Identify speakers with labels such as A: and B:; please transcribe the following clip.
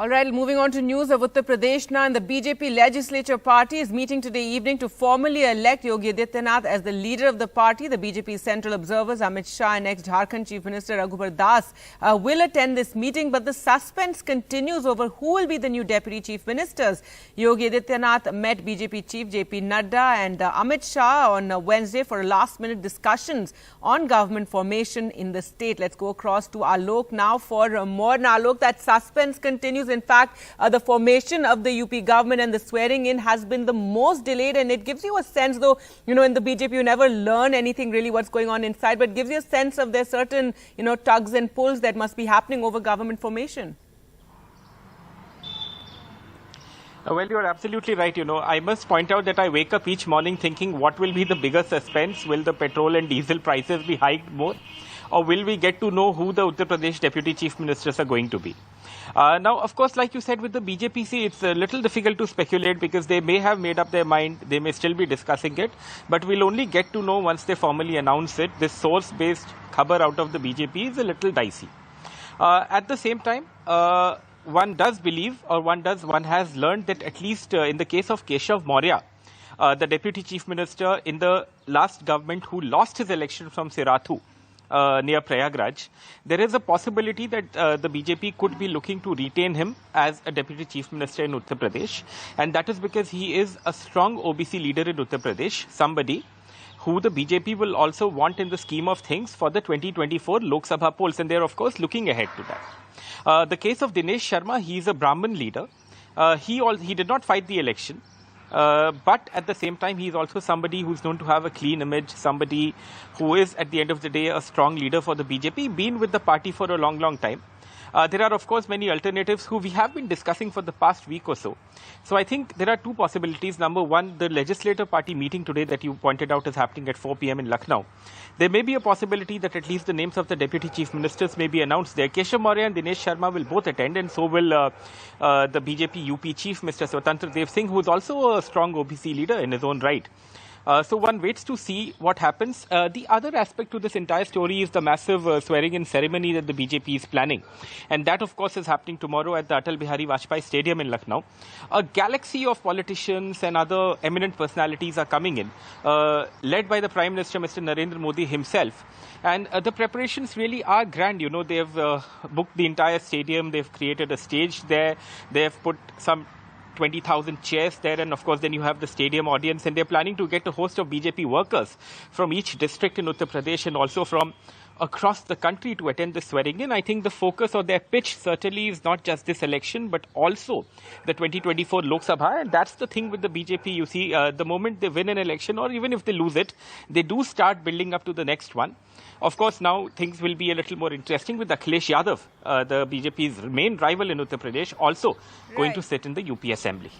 A: All right, moving on to news of Uttar Pradesh now, and the BJP legislature party is meeting today evening to formally elect Yogi Adityanath as the leader of the party. The BJP central observers Amit Shah and ex-Jharkhand Chief Minister Raghubar Das will attend this meeting, but the suspense continues over who will be the new deputy chief ministers. Yogi Adityanath met BJP chief JP Nadda and Amit Shah on Wednesday for last-minute discussions on government formation in the state. Let's go across to Alok now for more. Now, Alok, that suspense continues. In fact, the formation of the UP government and the swearing in has been the most delayed, and it gives you a sense, though, in the BJP you never learn anything really what's going on inside, but gives you a sense of there's certain, tugs and pulls that must be happening over government formation.
B: Well, you're absolutely right. I must point out that I wake up each morning thinking, what will be the bigger suspense? Will the petrol and diesel prices be hiked more? Or will we get to know who the Uttar Pradesh deputy chief ministers are going to be? Now, of course, like you said, with the BJP, it's a little difficult to speculate because they may have made up their mind. They may still be discussing it. But we'll only get to know once they formally announce it. This source-based khabar out of the BJP is a little dicey. At the same time, one does believe, or one has learned that at least in the case of Keshav Maurya, the deputy chief minister in the last government who lost his election from Sirathu, near Prayagraj, there is a possibility that the BJP could be looking to retain him as a deputy chief minister in Uttar Pradesh. And that is because he is a strong OBC leader in Uttar Pradesh, somebody who the BJP will also want in the scheme of things for the 2024 Lok Sabha polls. And they're, of course, looking ahead to that. The case of Dinesh Sharma, he is a Brahmin leader. He did not fight the election. But at the same time, he is also somebody who's known to have a clean image, somebody who is, at the end of the day, a strong leader for the BJP, been with the party for a long, long time. There are, of course, many alternatives who we have been discussing for the past week or so. So I think there are two possibilities. Number one, the legislative party meeting today that you pointed out is happening at 4 p.m. in Lucknow. There may be a possibility that at least the names of the deputy chief ministers may be announced there. Keshav Maurya and Dinesh Sharma will both attend, and so will the BJP UP chief, Mr. Swatantra Dev Singh, who is also a strong OBC leader in his own right. So one waits to see what happens. The other aspect to this entire story is the massive swearing-in ceremony that the BJP is planning. And that, of course, is happening tomorrow at the Atal Bihari Vajpayee Stadium in Lucknow. A galaxy of politicians and other eminent personalities are coming in, led by the Prime Minister, Mr. Narendra Modi himself. And the preparations really are grand. They've booked the entire stadium. They've created a stage there. They've put some 20,000 chairs there, and of course then you have the stadium audience, and they're planning to get a host of BJP workers from each district in Uttar Pradesh and also from across the country to attend the swearing in. I think the focus or their pitch certainly is not just this election, but also the 2024 Lok Sabha. And that's the thing with the BJP. You see, the moment they win an election, or even if they lose it, they do start building up to the next one. Of course, now things will be a little more interesting with Akhilesh Yadav, the BJP's main rival in Uttar Pradesh, also going to sit in the UP Assembly.